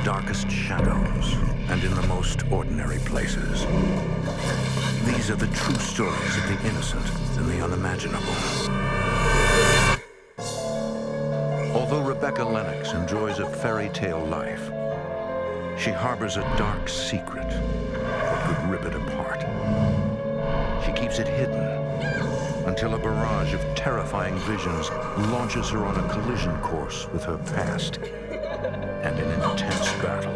darkest shadows and in the most ordinary places. These are the true stories of the innocent and the unimaginable. Although Rebecca Lennox enjoys a fairy tale life, she harbors a dark secret that could rip it apart. She keeps it hidden until a barrage of terrifying visions launches her on a collision course with her past and an intense battle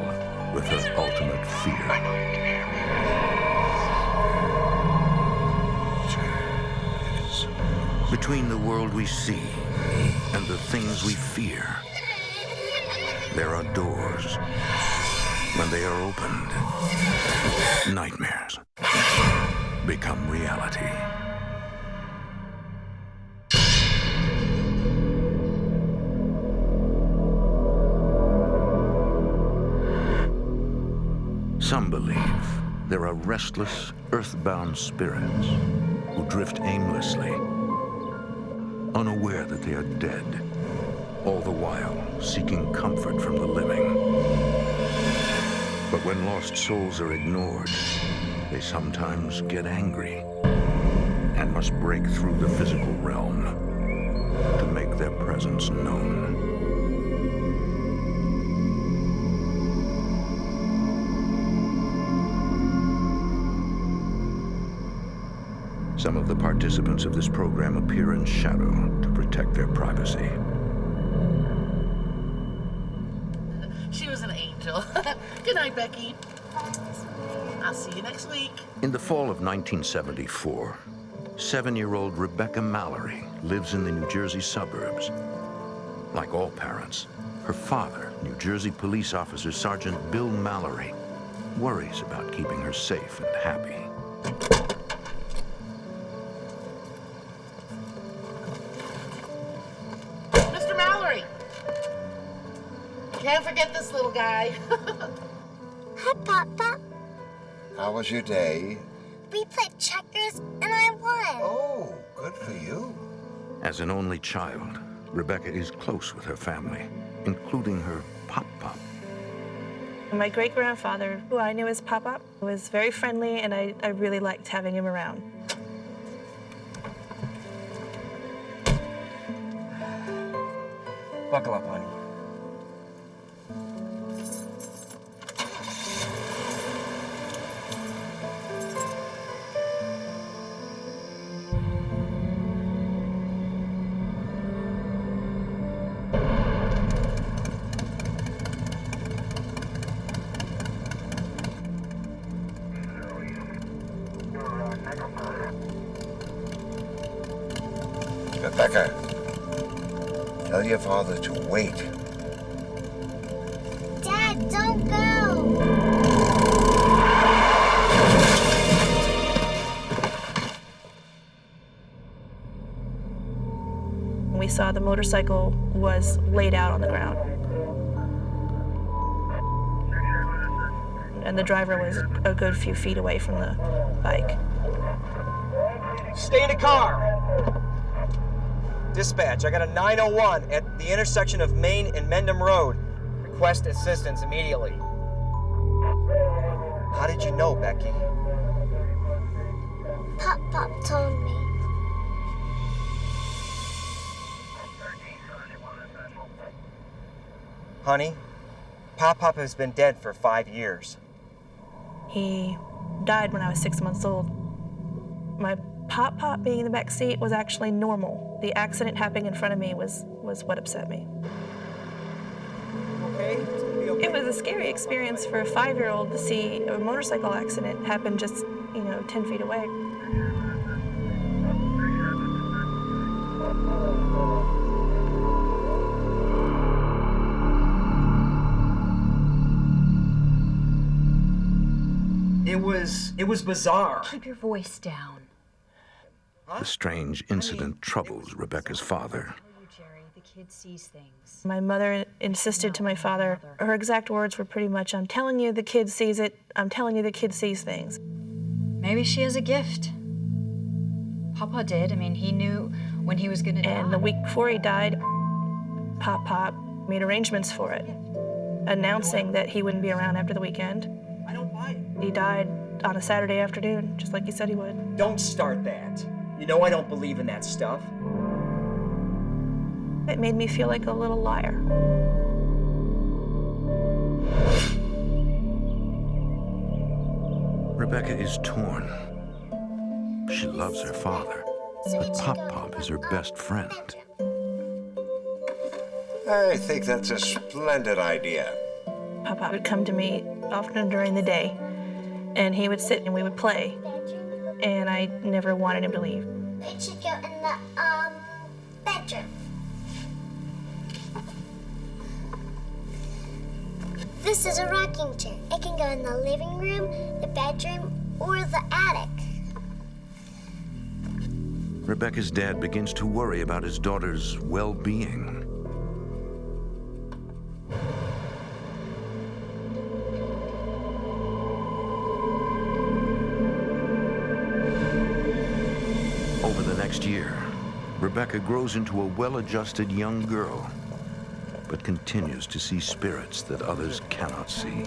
with her ultimate fear. Between the world we see and the things we fear, there are doors. When they are opened, nightmares become reality. Some believe there are restless, earthbound spirits who drift aimlessly, unaware that they are dead, all the while seeking comfort from the living. But when lost souls are ignored, they sometimes get angry and must break through the physical realm to make their presence known. Some of the participants of this program appear in shadow to protect their privacy. She was an angel. Good night, Becky. I'll see you next week. In the fall of 1974, 7-year-old Rebecca Mallory lives in the New Jersey suburbs. Like all parents, her father, New Jersey police officer Sergeant Bill Mallory, worries about keeping her safe and happy. Can't forget this little guy. Hi, Papa. How was your day? We played checkers and I won. Oh, good for you. As an only child, Rebecca is close with her family, including her Pop-Pop. My great-grandfather, who I knew as Pop-Pop, was very friendly, and I really liked having him around. Buckle up, honey. Rebecca, tell your father to wait. Dad, don't go. We saw the motorcycle was laid out on the ground. And the driver was a good few feet away from the bike. Stay in the car! Dispatch, I got a 901 at the intersection of Main and Mendham Road. Request assistance immediately. How did you know, Becky? Pop told me. Honey, Pop has been dead for 5 years. He died when I was 6 months old. My Pop being in the back seat was actually normal. The accident happening in front of me was what upset me. Okay? It's gonna be okay. It was a scary experience for a 5-year-old to see a motorcycle accident happen just, 10 feet away. It was bizarre. Keep your voice down. The strange incident troubles Rebecca's father. Jerry, the kid sees things. My mother insisted to my father, her exact words were pretty much, "I'm telling you the kid sees it. I'm telling you the kid sees things." Maybe she has a gift. Papa did. I mean, he knew when he was gonna die. And the week before he died, Pop made arrangements for it. announcing that he wouldn't be around after the weekend. I don't buy it. He died on a Saturday afternoon, just like he said he would. Don't start that. You know I don't believe in that stuff. It made me feel like a little liar. Rebecca is torn. She loves her father, but Pop-Pop is her best friend. I think that's a splendid idea. Pop-Pop would come to me often during the day, and he would sit and we would play, and I never wanted him to leave. It should go in the bedroom. This is a rocking chair. It can go in the living room, the bedroom, or the attic. Rebecca's dad begins to worry about his daughter's well-being. Over the next year, Rebecca grows into a well-adjusted young girl, but continues to see spirits that others cannot see.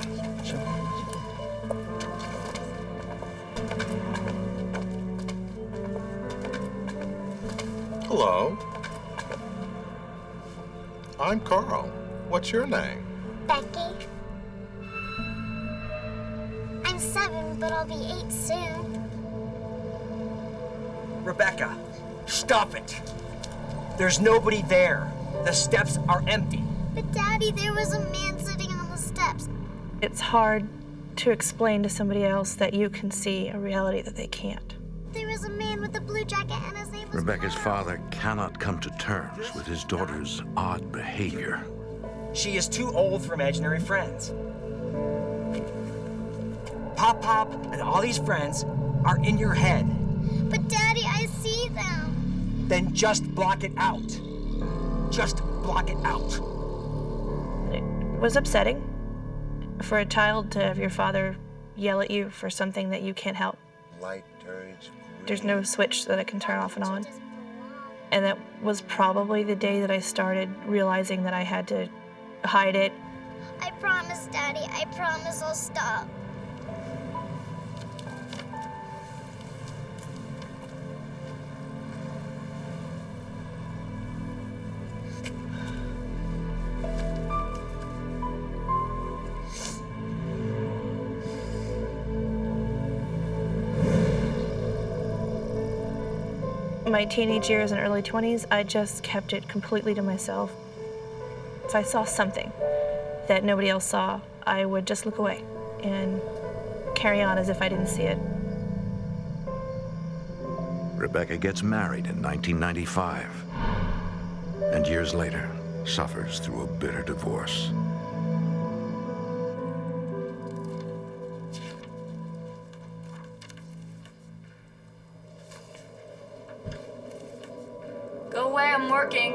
Hello. I'm Carl. What's your name? Becky. I'm 7, but I'll be 8 soon. Rebecca, stop it. There's nobody there. The steps are empty. But Daddy, there was a man sitting on the steps. It's hard to explain to somebody else that you can see a reality that they can't. There was a man with a blue jacket and his name was Rebecca's Carl. father cannot come to terms with his daughter's odd behavior. She is too old for imaginary friends. Pop-Pop and all these friends are in your head. But Daddy, I see them. Then just block it out. Just block it out. It was upsetting for a child to have your father yell at you for something that you can't help. Light turns green. There's no switch that I can turn off and on. And that was probably the day that I started realizing that I had to hide it. I promise, Daddy. I promise I'll stop. My teenage years and early 20s, I just kept it completely to myself. If I saw something that nobody else saw, I would just look away and carry on as if I didn't see it. Rebecca gets married in 1995, and years later, suffers through a bitter divorce. Go away, I'm working.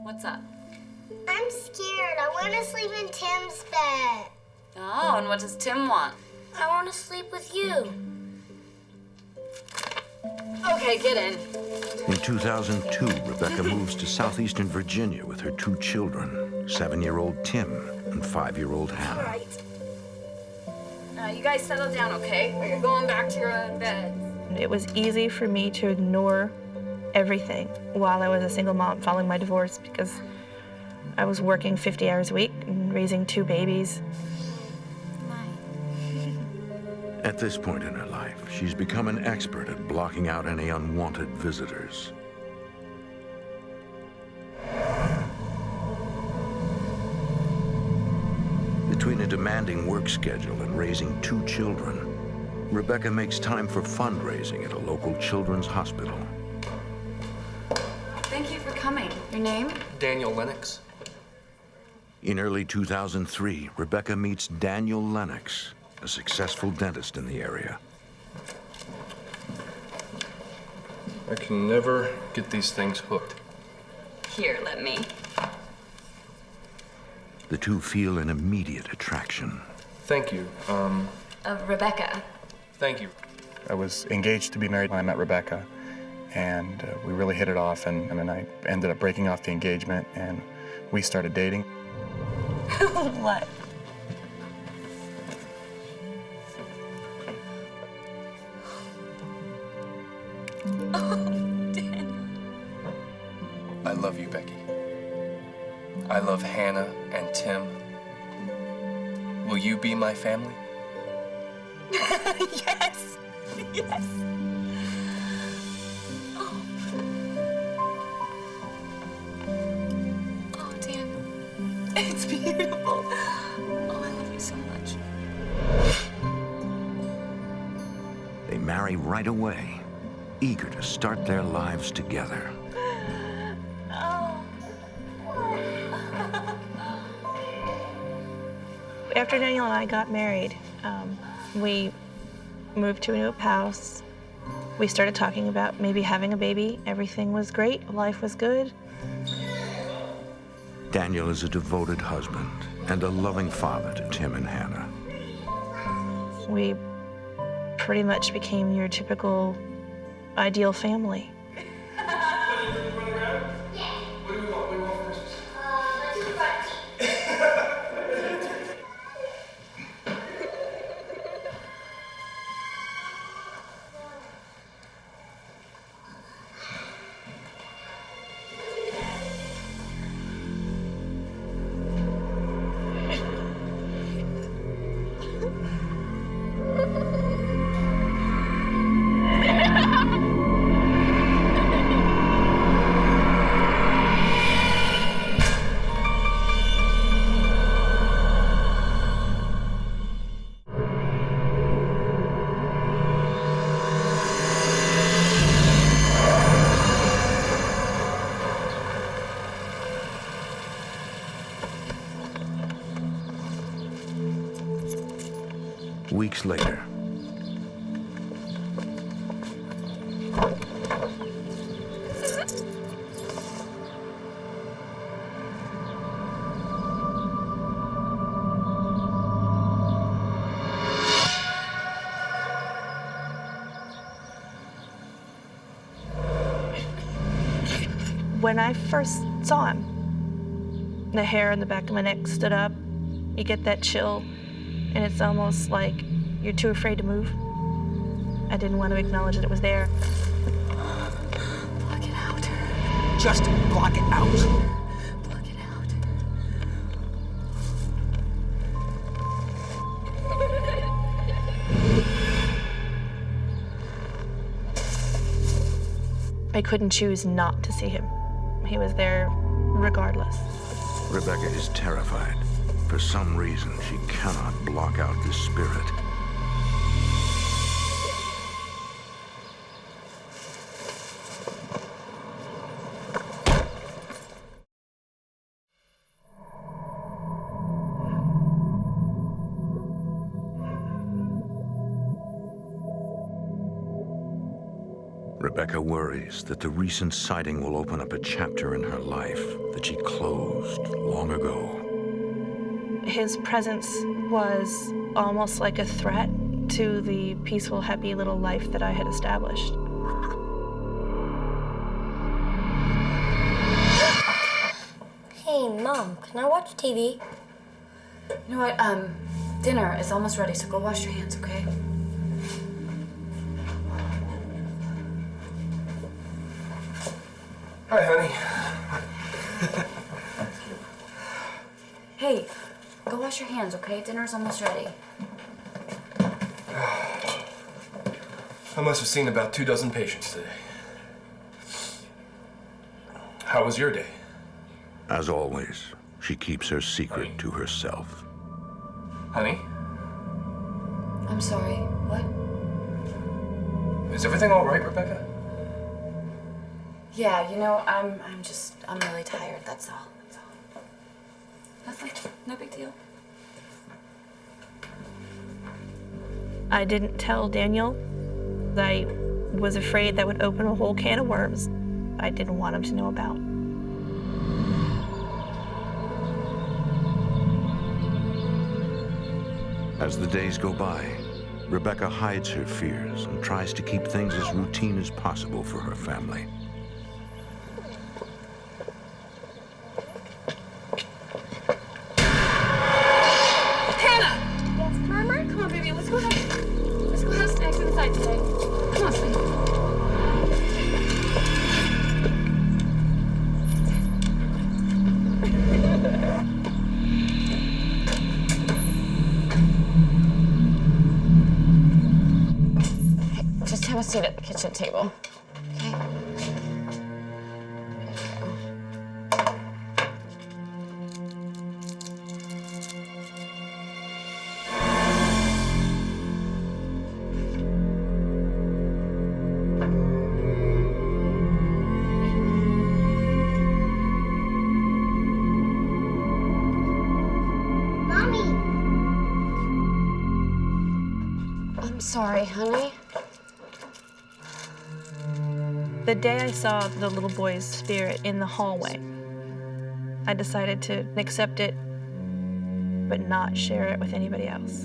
What's up? I'm scared. I want to sleep in Tim's bed. Oh, and what does Tim want? I want to sleep with you. Okay, get in. In 2002, Rebecca moves to southeastern Virginia with her 2 children, 7-year-old Tim and 5-year-old Hannah. All right. You guys settle down, okay? Or you're going back to your own bed. It was easy for me to ignore everything while I was a single mom following my divorce because I was working 50 hours a week and raising 2 babies. At this point in her life, she's become an expert at blocking out any unwanted visitors. Between a demanding work schedule and raising 2 children, Rebecca makes time for fundraising at a local children's hospital. Thank you for coming. Your name? Daniel Lennox. In early 2003, Rebecca meets Daniel Lennox, a successful dentist in the area. I can never get these things hooked. Here, let me. The two feel an immediate attraction. Thank you. Rebecca. Thank you. I was engaged to be married when I met Rebecca, and we really hit it off, and then I ended up breaking off the engagement, and we started dating. What? I love you, Becky. I love Hannah and Tim. Will you be my family? Yes! Yes! Oh, Daniel. It's beautiful. Oh, I love you so much. They marry right away, eager to start their lives together. After Daniel and I got married, we moved to a new house. We started talking about maybe having a baby. Everything was great. Life was good. Daniel is a devoted husband and a loving father to Tim and Hannah. We pretty much became your typical ideal family. Weeks later, when I first saw him, the hair on the back of my neck stood up. You get that chill, and it's almost like you're too afraid to move. I didn't want to acknowledge that it was there. Block it out. Just block it out. Block it out. I couldn't choose not to see him. He was there regardless. Rebecca is terrified. For some reason, she cannot block out this spirit. Rebecca worries that the recent sighting will open up a chapter in her life that she closed long ago. His presence was almost like a threat to the peaceful, happy little life that I had established. Hey, Mom, can I watch TV? You know what? Dinner is almost ready, so go wash your hands, okay? Hi, honey. Hey, go wash your hands, okay? Dinner's almost ready. I must have seen about 24 patients today. How was your day? As always, she keeps her secret to herself. Honey? I'm sorry. What? Is everything all right, Rebecca? Yeah, you know, I'm really tired, that's all. Nothing. No big deal. I didn't tell Daniel. I was afraid that would open a whole can of worms I didn't want him to know about. As the days go by, Rebecca hides her fears and tries to keep things as routine as possible for her family. Sit at the kitchen table, okay? Mommy! I'm sorry, honey. The day I saw the little boy's spirit in the hallway, I decided to accept it, but not share it with anybody else.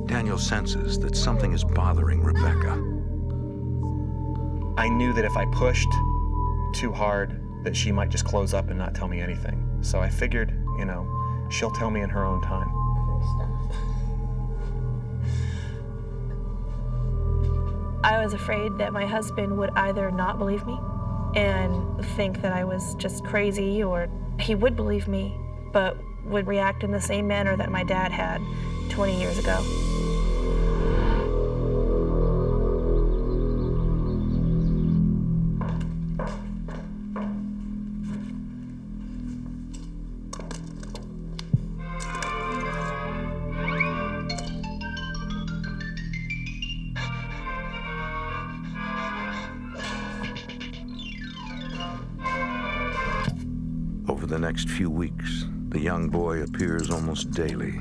Daniel senses that something is bothering Rebecca. I knew that if I pushed too hard, that she might just close up and not tell me anything. So I figured, you know, she'll tell me in her own time. I was afraid that my husband would either not believe me and think that I was just crazy, or he would believe me, but would react in the same manner that my dad had 20 years ago. Over the next few weeks, the young boy appears almost daily.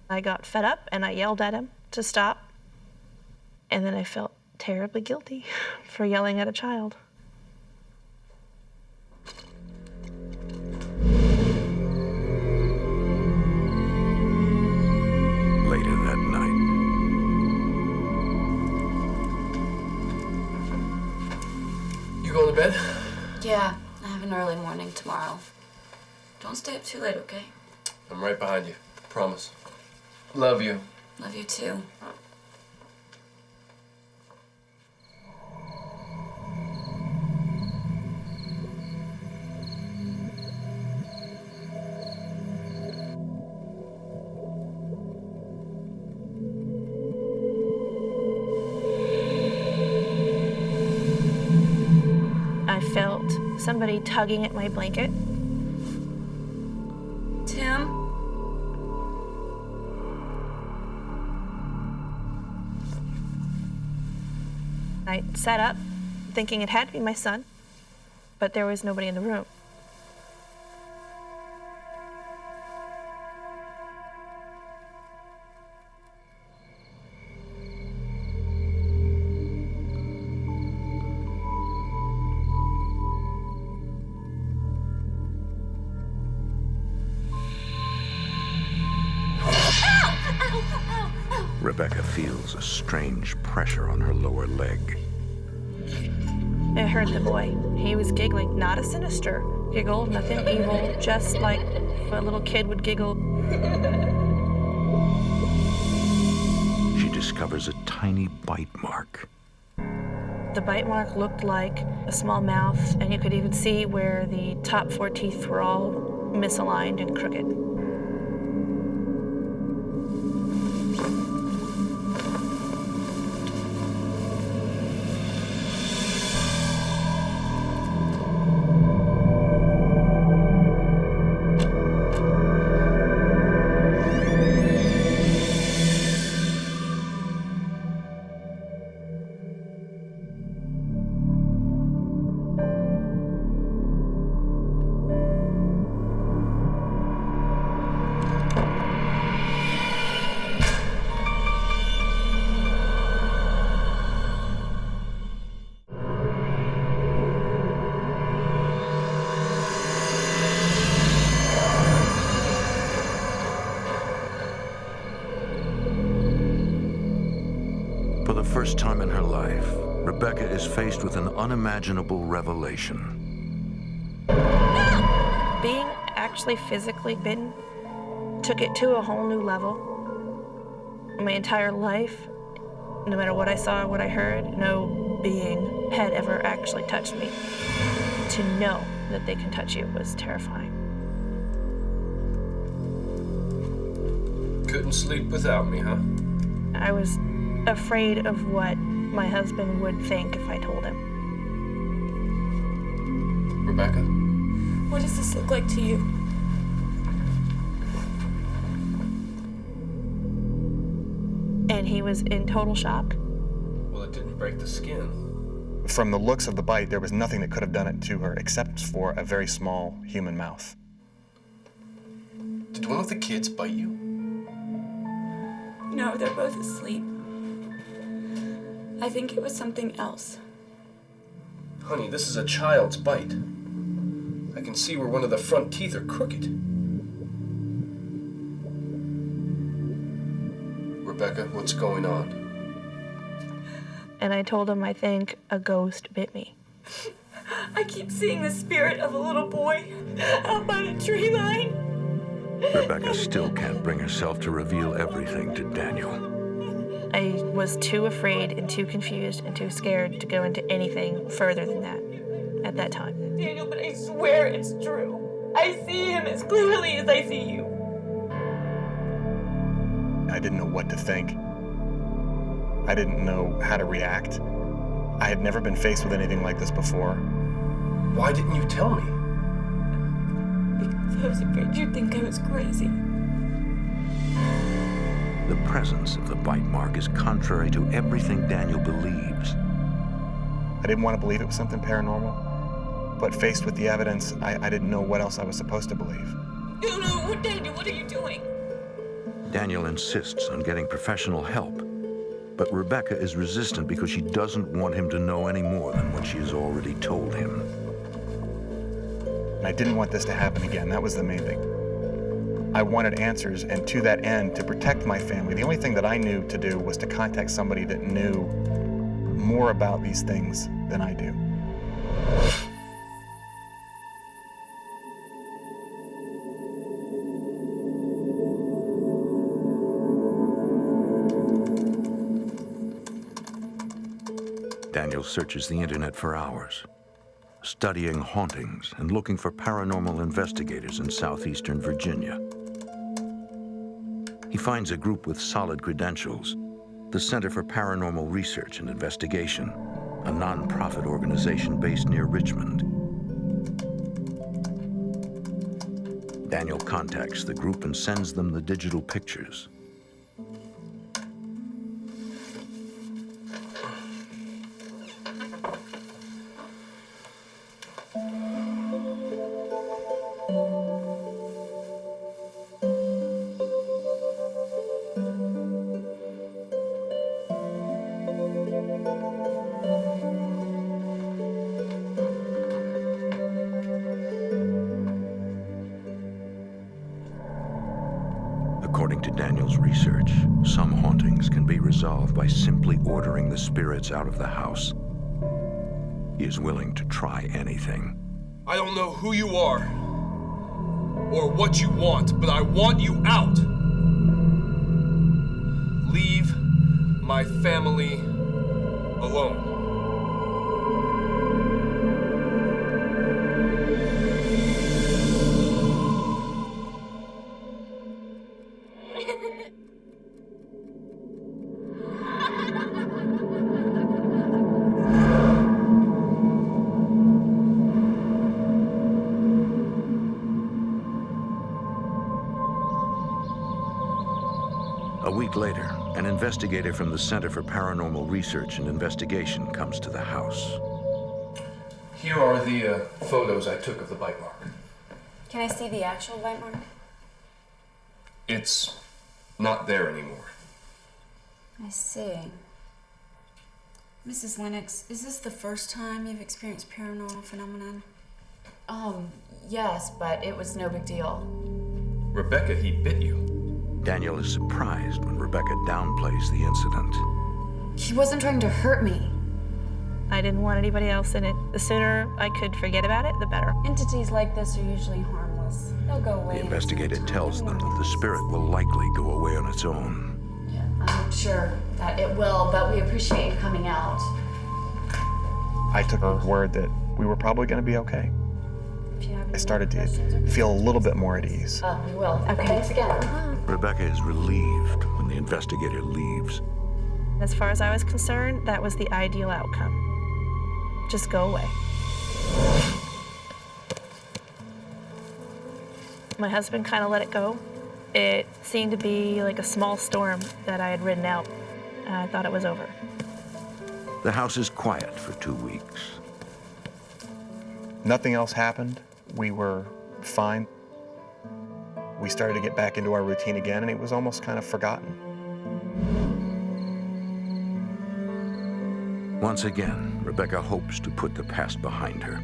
I got fed up and I yelled at him to stop. And then I felt terribly guilty for yelling at a child. Later that night. You going to bed? Yeah, I have an early morning tomorrow. Don't stay up too late, okay? I'm right behind you. Promise. Love you. Love you too. I felt somebody tugging at my blanket. Tim? I sat up, thinking it had to be my son, but there was nobody in the room. Rebecca feels a strange pressure on her lower leg. I heard the boy. He was giggling, not a sinister giggle, nothing evil, just like a little kid would giggle. She discovers a tiny bite mark. The bite mark looked like a small mouth, and you could even see where the top 4 teeth were all misaligned and crooked. the first time in her life, Rebecca is faced with an unimaginable revelation. Being actually physically bitten took it to a whole new level. My entire life, no matter what I saw or what I heard, no being had ever actually touched me. To know that they can touch you was terrifying. Couldn't sleep without me, huh? I was afraid of what my husband would think if I told him. Rebecca? What does this look like to you? And he was in total shock. Well, it didn't break the skin. From the looks of the bite, there was nothing that could have done it to her except for a very small human mouth. Did one of the kids bite you? No, they're both asleep. I think it was something else. Honey, this is a child's bite. I can see where one of the front teeth are crooked. Rebecca, what's going on? And I told him I think a ghost bit me. I keep seeing the spirit of a little boy out by the tree line. Rebecca still can't bring herself to reveal everything to Daniel. I was too afraid and too confused and too scared to go into anything further than that at that time. Daniel, but I swear it's true. I see him as clearly as I see you. I didn't know what to think. I didn't know how to react. I had never been faced with anything like this before. Why didn't you tell me? Because I was afraid you'd think I was crazy. The presence of the bite mark is contrary to everything Daniel believes. I didn't want to believe it was something paranormal, but faced with the evidence, I didn't know what else I was supposed to believe. No, Daniel, what are you doing? Daniel insists on getting professional help, but Rebecca is resistant because she doesn't want him to know any more than what she has already told him. And I didn't want this to happen again. That was the main thing. I wanted answers, and to that end, to protect my family, the only thing that I knew to do was to contact somebody that knew more about these things than I do. Daniel searches the internet for hours, studying hauntings and looking for paranormal investigators in southeastern Virginia. He finds a group with solid credentials, the Center for Paranormal Research and Investigation, a non-profit organization based near Richmond. Daniel contacts the group and sends them the digital pictures. According to Daniel's research, some hauntings can be resolved by simply ordering the spirits out of the house. He is willing to try anything. I don't know who you are or what you want, but I want you out. Leave my family alone. A week later, an investigator from the Center for Paranormal Research and Investigation comes to the house. Here are the photos I took of the bite mark. Can I see the actual bite mark? It's not there anymore. I see. Mrs. Lennox, is this the first time you've experienced paranormal phenomenon? Yes, but it was no big deal. Rebecca, he bit you. Daniel is surprised when Rebecca downplays the incident. He wasn't trying to hurt me. I didn't want anybody else in it. The sooner I could forget about it, the better. Entities like this are usually harmless. They'll go away. The investigator tells them that the spirit will likely go away on its own. I'm sure that it will, but we appreciate you coming out. I took her word that we were probably going to be okay. I started to feel a little bit more at ease. We will. Okay. Thanks again. Rebecca is relieved when the investigator leaves. As far as I was concerned, that was the ideal outcome. Just go away. My husband kind of let it go. It seemed to be like a small storm that I had ridden out. I thought it was over. The house is quiet for 2 weeks. Nothing else happened. We were fine. We started to get back into our routine again, and it was almost kind of forgotten. Once again, Rebecca hopes to put the past behind her.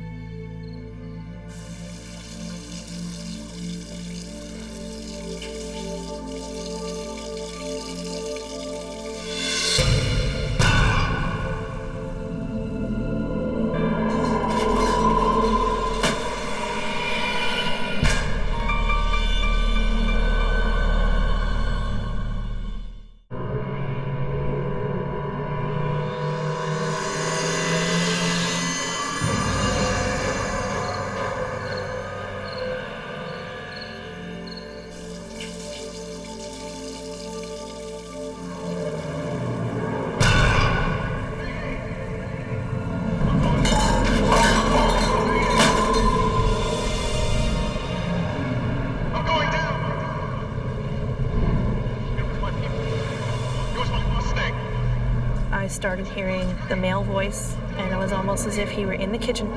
I started hearing the male voice, and it was almost as if he were in the kitchen.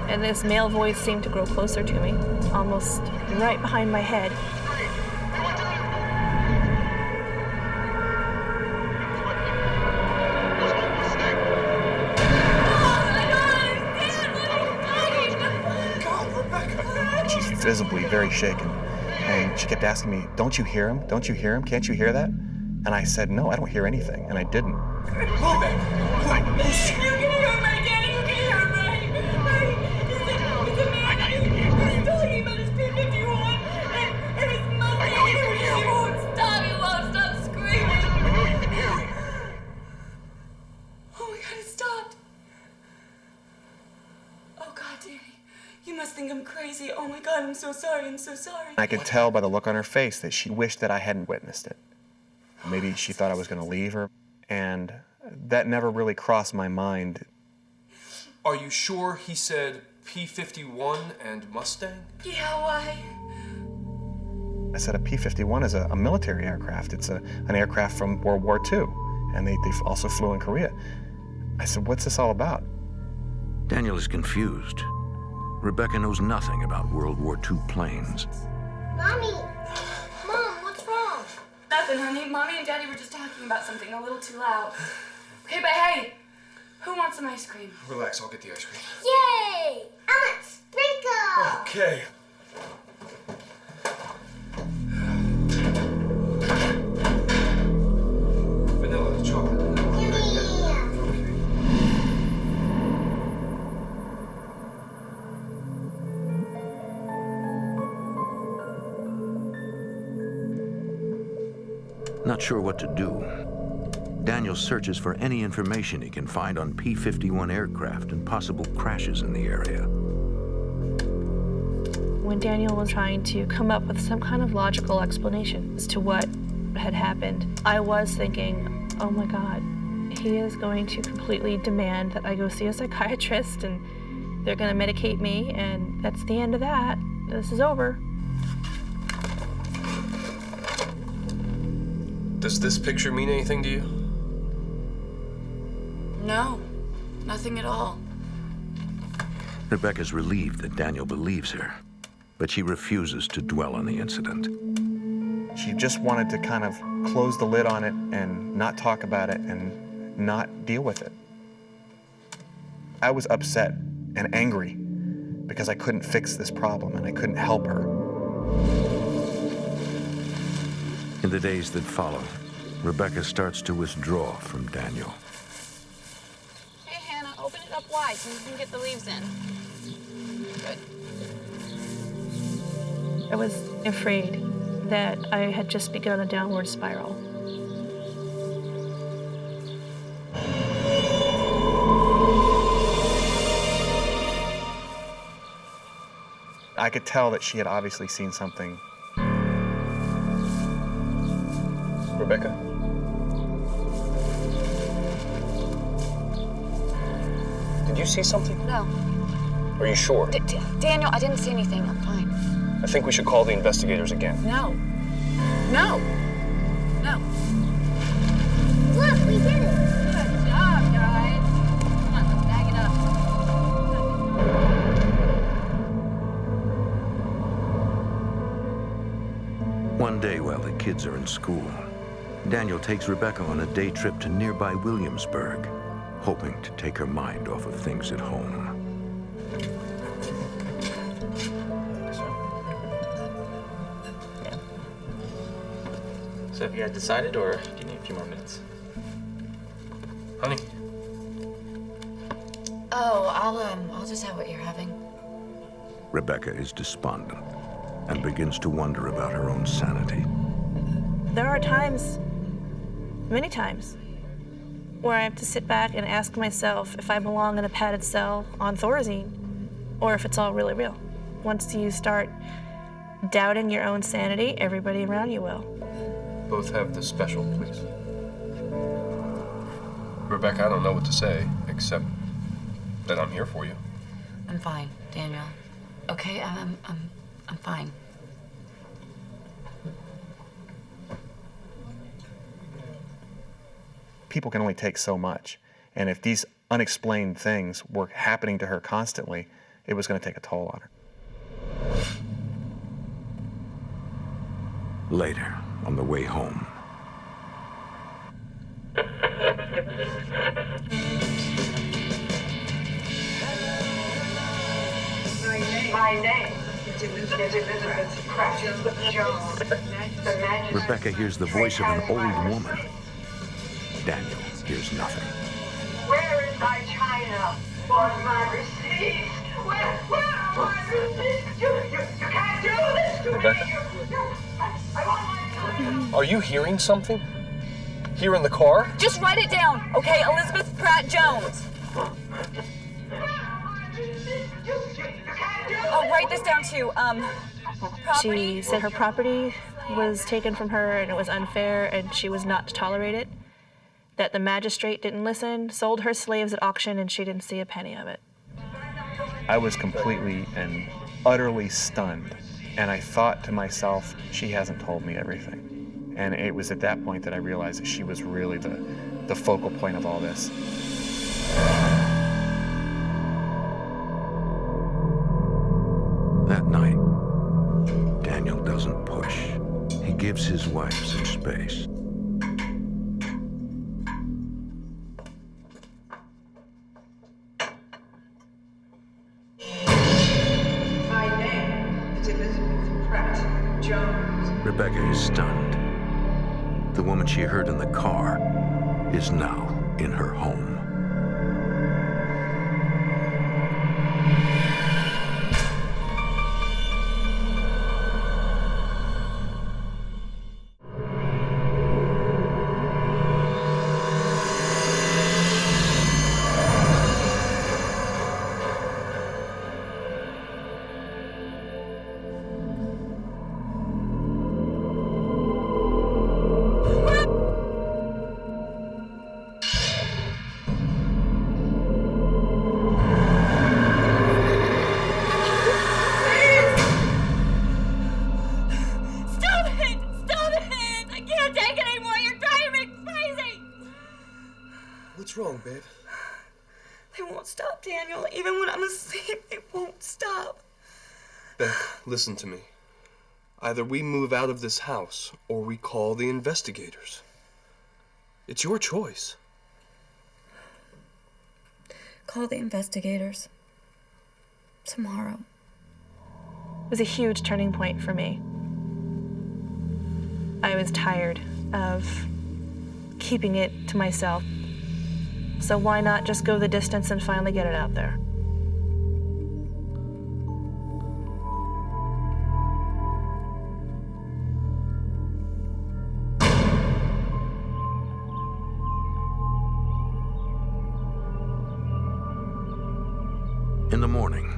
And this male voice seemed to grow closer to me, almost right behind my head. She's visibly very shaken. And she kept asking me, don't you hear him? Don't you hear him? Can't you hear that? And I said, no, I don't hear anything. And I didn't. You can hear my daddy. You can hear me. It's a man. He's talking about his P-51 and his Mustang. He won't stop. He won't stop screaming. I know you can hear me. Oh my God, it stopped. Oh God, Danny. You must think I'm crazy. Oh my God, I'm so sorry. I'm so sorry. I could tell by the look on her face that she wished that I hadn't witnessed it. Maybe she thought I was going to leave her, and that never really crossed my mind. Are you sure he said P-51 and Mustang? Yeah, why? I said a P-51 is a military aircraft. It's an aircraft from World War II, and they also flew in Korea. I said, what's this all about? Daniel is confused. Rebecca knows nothing about World War II planes. Mommy! Mom, what's wrong? Nothing, honey. Mommy and Daddy were just talking about something a little too loud. Okay, but hey, who wants some ice cream? Relax, I'll get the ice cream. Yay! I want sprinkles! Okay. Vanilla, chocolate. Not sure what to do. Daniel searches for any information he can find on P-51 aircraft and possible crashes in the area. When Daniel was trying to come up with some kind of logical explanation as to what had happened, I was thinking, oh my God, he is going to completely demand that I go see a psychiatrist, and they're going to medicate me, and that's the end of that. This is over. Does this picture mean anything to you? No, nothing at all. Rebecca's relieved that Daniel believes her, but she refuses to dwell on the incident. She just wanted to kind of close the lid on it and not talk about it and not deal with it. I was upset and angry because I couldn't fix this problem and I couldn't help her. In the days that follow, Rebecca starts to withdraw from Daniel. Hey, Hannah, open it up wide so you can get the leaves in. Good. I was afraid that I had just begun a downward spiral. I could tell that she had obviously seen something. Rebecca? Did you see something? No. Are you sure? Daniel, I didn't see anything. I'm fine. I think we should call the investigators again. No. No. No. Look, we did it. Good job, guys. Come on, let's bag it up. One day while the kids are in school, Daniel takes Rebecca on a day trip to nearby Williamsburg, hoping to take her mind off of things at home. So have you guys decided, or do you need a few more minutes? Honey? Oh, I'll just have what you're having. Rebecca is despondent and begins to wonder about her own sanity. There are times, many times, where I have to sit back and ask myself if I belong in a padded cell on Thorazine, or if it's all really real. Once you start doubting your own sanity, everybody around you will. Both have the special, please. Rebecca, I don't know what to say, except that I'm here for you. I'm fine, Daniel. Okay, I'm fine. People can only take so much. And if these unexplained things were happening to her constantly, it was going to take a toll on her. Later, on the way home, My name is Elizabeth Pratt Jones. Rebecca hears the voice of an old woman. Daniel hears nothing. Where is my china or my receipts? Where are my receipts? You can't do this to Rebecca? me. I want my Are you hearing something? Here in the car? Just write it down, okay? Elizabeth Pratt Jones. Oh, write this down too. She said her property was taken from her and it was unfair and she was not to tolerate it. That the magistrate didn't listen, sold her slaves at auction, and she didn't see a penny of it. I was completely and utterly stunned. And I thought to myself, she hasn't told me everything. And it was at that point that I realized that she was really the focal point of all this. That night, Daniel doesn't push. He gives his wife some space. My name is Elizabeth Pratt Jones. Rebecca is stunned. The woman she heard in the car is now in her home. What's wrong, babe? They won't stop, Daniel. Even when I'm asleep, they won't stop. Beck, listen to me. Either we move out of this house, or we call the investigators. It's your choice. Call the investigators. Tomorrow. It was a huge turning point for me. I was tired of keeping it to myself. So why not just go the distance and finally get it out there? In the morning,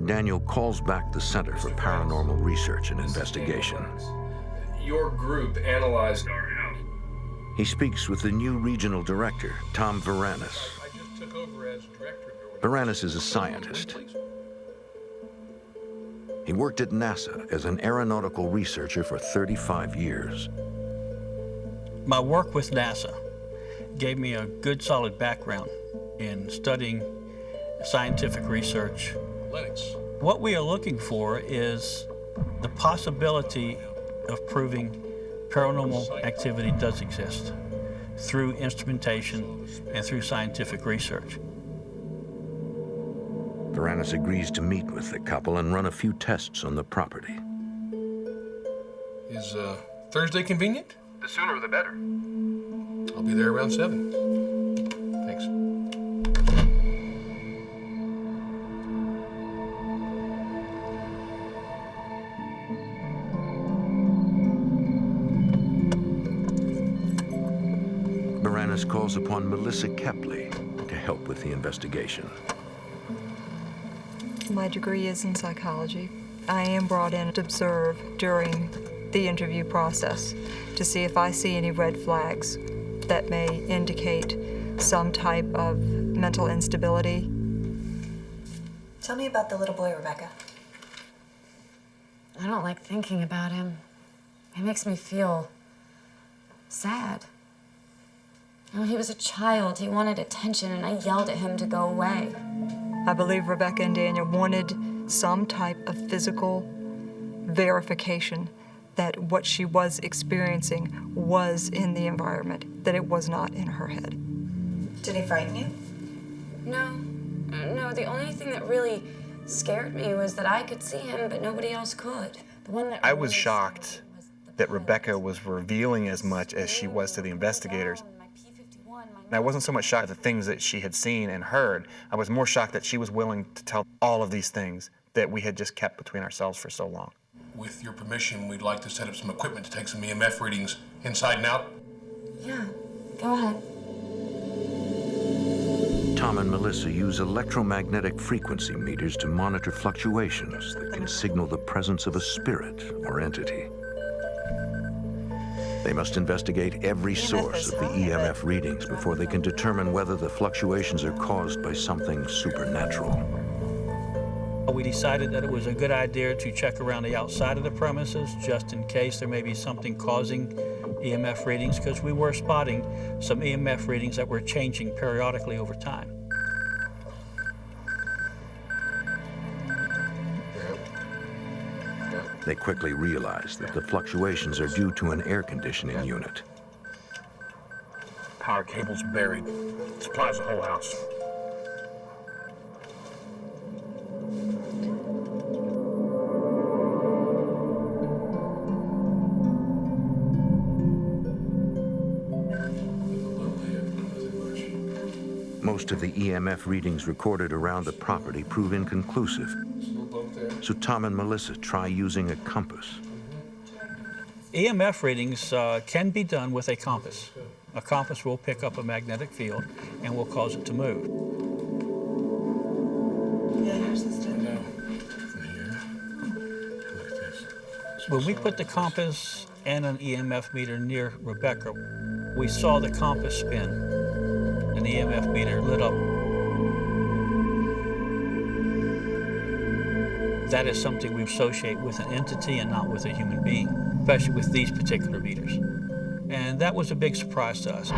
Daniel calls back the Center for Paranormal Research and Investigation. Your group analyzed our house. He speaks with the new regional director, Tom Varanus. I just took over as director. Varanus is a scientist. He worked at NASA as an aeronautical researcher for 35 years. My work with NASA gave me a good solid background in studying scientific research. Lennox. What we are looking for is the possibility of proving paranormal activity does exist through instrumentation and through scientific research. Varanus agrees to meet with the couple and run a few tests on the property. Is Thursday convenient? The sooner the better. I'll be there around 7. Thanks. Varanus calls upon Melissa Kepley to help with the investigation. My degree is in psychology. I am brought in to observe during the interview process to see if I see any red flags that may indicate some type of mental instability. Tell me about the little boy, Rebecca. I don't like thinking about him. It makes me feel sad. You know, he was a child. He wanted attention, and I yelled at him to go away. I believe Rebecca and Daniel wanted some type of physical verification that what she was experiencing was in the environment, that it was not in her head. Did he frighten you? No, the only thing that really scared me was that I could see him, but nobody else could. The one that I was shocked that Rebecca was revealing as much as she was to the investigators. And I wasn't so much shocked at the things that she had seen and heard. I was more shocked that she was willing to tell all of these things that we had just kept between ourselves for so long. With your permission, we'd like to set up some equipment to take some EMF readings inside and out. Yeah, go ahead. Tom and Melissa use electromagnetic frequency meters to monitor fluctuations that can signal the presence of a spirit or entity. They must investigate every source of the EMF readings before they can determine whether the fluctuations are caused by something supernatural. We decided that it was a good idea to check around the outside of the premises just in case there may be something causing EMF readings, because we were spotting some EMF readings that were changing periodically over time. They quickly realize that the fluctuations are due to an air conditioning unit. Power cable's buried. Supplies the whole house. Most of the EMF readings recorded around the property prove inconclusive. So Tom and Melissa try using a compass. EMF readings can be done with a compass. A compass will pick up a magnetic field and will cause it to move. Yeah, yours is done. When we put the compass and an EMF meter near Rebecca, we saw the compass spin and the EMF meter lit up. That is something we associate with an entity and not with a human being, especially with these particular meters. And that was a big surprise to us.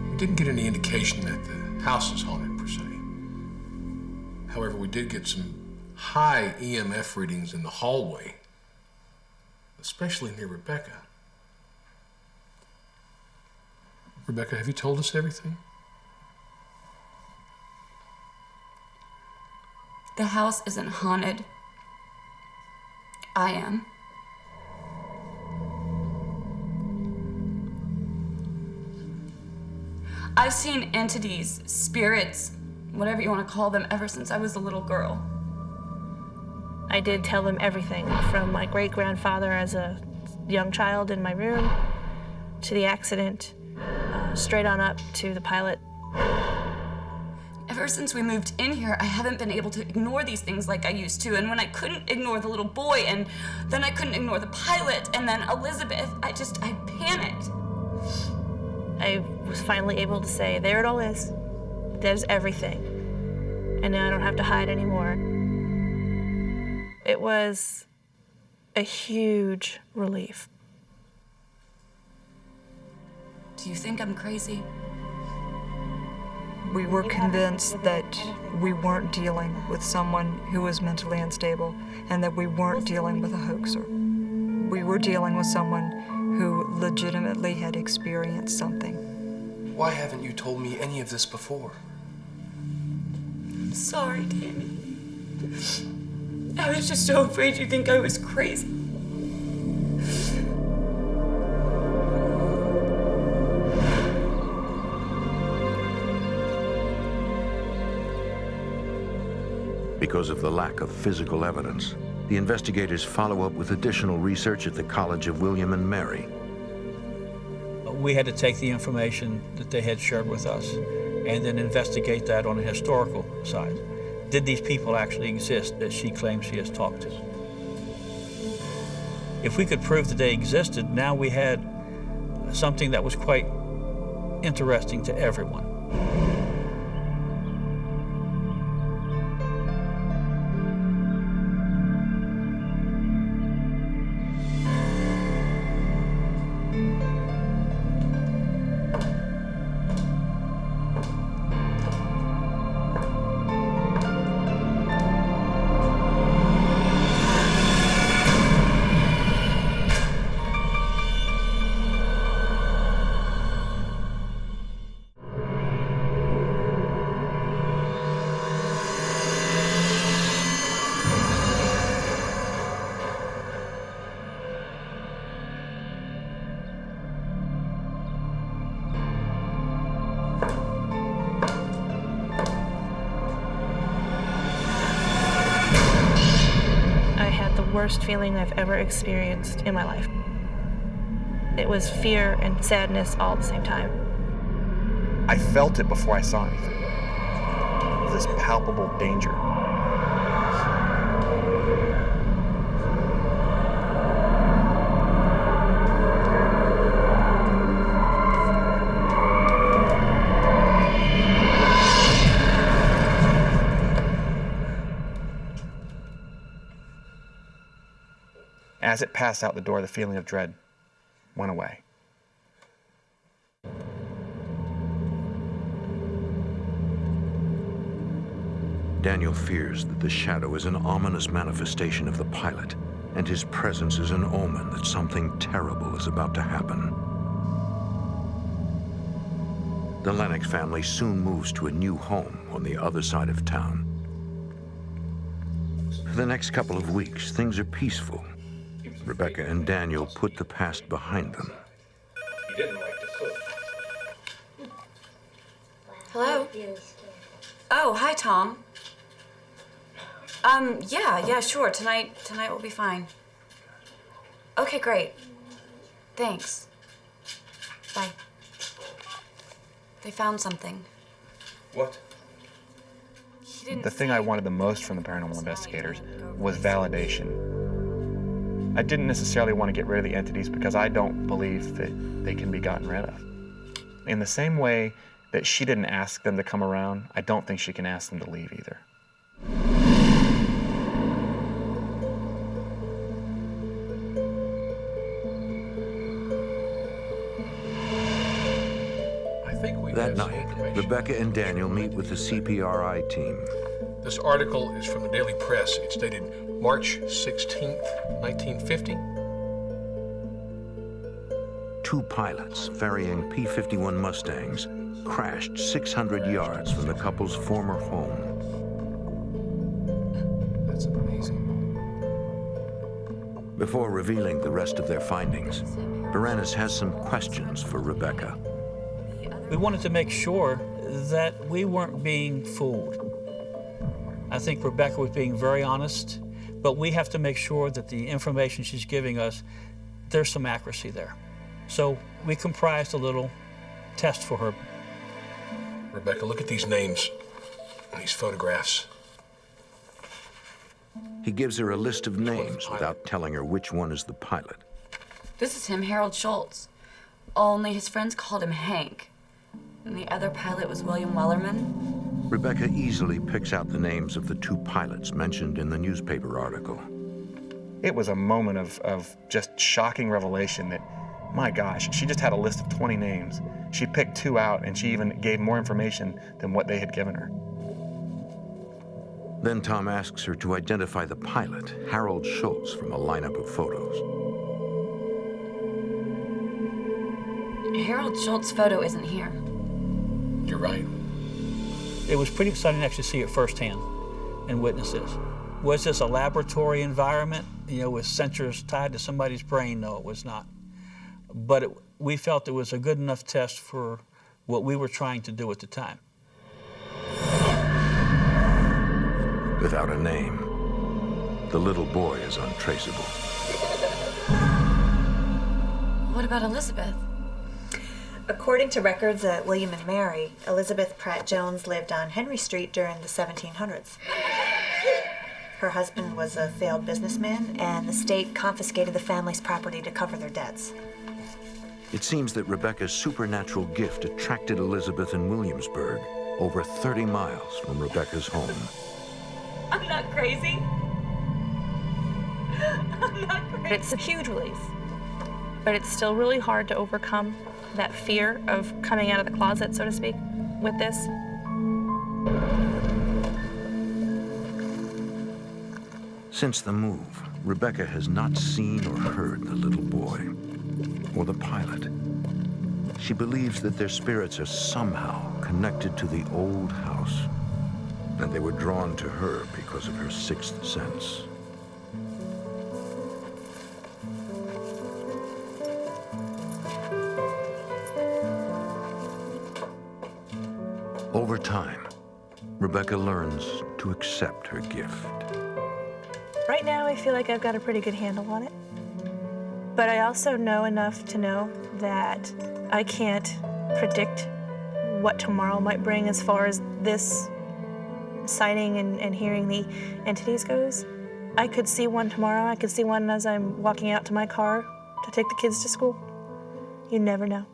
We didn't get any indication that the house is haunted, per se. However, we did get some high EMF readings in the hallway, especially near Rebecca. Rebecca, have you told us everything? house isn't haunted. I am. I've seen entities, spirits, whatever you want to call them, ever since I was a little girl. I did tell them everything, from my great-grandfather as a young child in my room, to the accident, straight on up to the pilot. Ever since we moved in here, I haven't been able to ignore these things like I used to. And when I couldn't ignore the little boy, and then I couldn't ignore the pilot, and then Elizabeth, I panicked. I was finally able to say, there it all is. There's everything. And now I don't have to hide anymore. It was a huge relief. Do you think I'm crazy? We were convinced that we weren't dealing with someone who was mentally unstable and that we weren't dealing with a hoaxer. We were dealing with someone who legitimately had experienced something. Why haven't you told me any of this before? I'm sorry, Danny. I was just so afraid you'd think I was crazy. Because of the lack of physical evidence, the investigators follow up with additional research at the College of William and Mary. We had to take the information that they had shared with us and then investigate that on a historical side. Did these people actually exist that she claims she has talked to? If we could prove that they existed, now we had something that was quite interesting to everyone. Worst feeling I've ever experienced in my life. It was fear and sadness all at the same time. I felt it before I saw anything. This palpable danger. As it passed out the door, the feeling of dread went away. Daniel fears that the shadow is an ominous manifestation of the pilot, and his presence is an omen that something terrible is about to happen. The Lennox family soon moves to a new home on the other side of town. For the next couple of weeks, things are peaceful. Rebecca and Daniel put the past behind them. You didn't like the cook. Hello? Oh, hi, Tom. Yeah, sure. Tonight will be fine. Okay, great. Thanks. Bye. They found something. What? The thing I wanted the most from the paranormal investigators was validation. I didn't necessarily want to get rid of the entities because I don't believe that they can be gotten rid of. In the same way that she didn't ask them to come around, I don't think she can ask them to leave either. That night, Rebecca and Daniel meet with the CPRI team. This article is from the Daily Press. It's dated March 16th, 1950. Two pilots ferrying P-51 Mustangs crashed 600 yards from the couple's former home. Before revealing the rest of their findings, Varanus has some questions for Rebecca. We wanted to make sure that we weren't being fooled. I think Rebecca was being very honest, but we have to make sure that the information she's giving us, there's some accuracy there. So we comprised a little test for her. Rebecca, look at these names and these photographs. He gives her a list of names without telling her which one is the pilot. This is him, Harold Schultz. Only his friends called him Hank. And the other pilot was William Wellerman. Rebecca easily picks out the names of the two pilots mentioned in the newspaper article. It was a moment of just shocking revelation that, my gosh, she just had a list of 20 names. She picked 2 out, and she even gave more information than what they had given her. Then Tom asks her to identify the pilot, Harold Schultz, from a lineup of photos. Harold Schultz's photo isn't here. You're right. It was pretty exciting to actually see it firsthand and witness this. Was this a laboratory environment, with sensors tied to somebody's brain? No, it was not. But we felt it was a good enough test for what we were trying to do at the time. Without a name, the little boy is untraceable. What about Elizabeth? According to records at William and Mary, Elizabeth Pratt Jones lived on Henry Street during the 1700s. Her husband was a failed businessman, and the state confiscated the family's property to cover their debts. It seems that Rebecca's supernatural gift attracted Elizabeth in Williamsburg, over 30 miles from Rebecca's home. I'm not crazy. I'm not crazy. It's a huge relief, but it's still really hard to overcome that fear of coming out of the closet, so to speak, with this. Since the move, Rebecca has not seen or heard the little boy or the pilot. She believes that their spirits are somehow connected to the old house, and they were drawn to her because of her sixth sense. Over time, Rebecca learns to accept her gift. Right now, I feel like I've got a pretty good handle on it. But I also know enough to know that I can't predict what tomorrow might bring as far as this sighting and hearing the entities goes. I could see one tomorrow. I could see one as I'm walking out to my car to take the kids to school. You never know.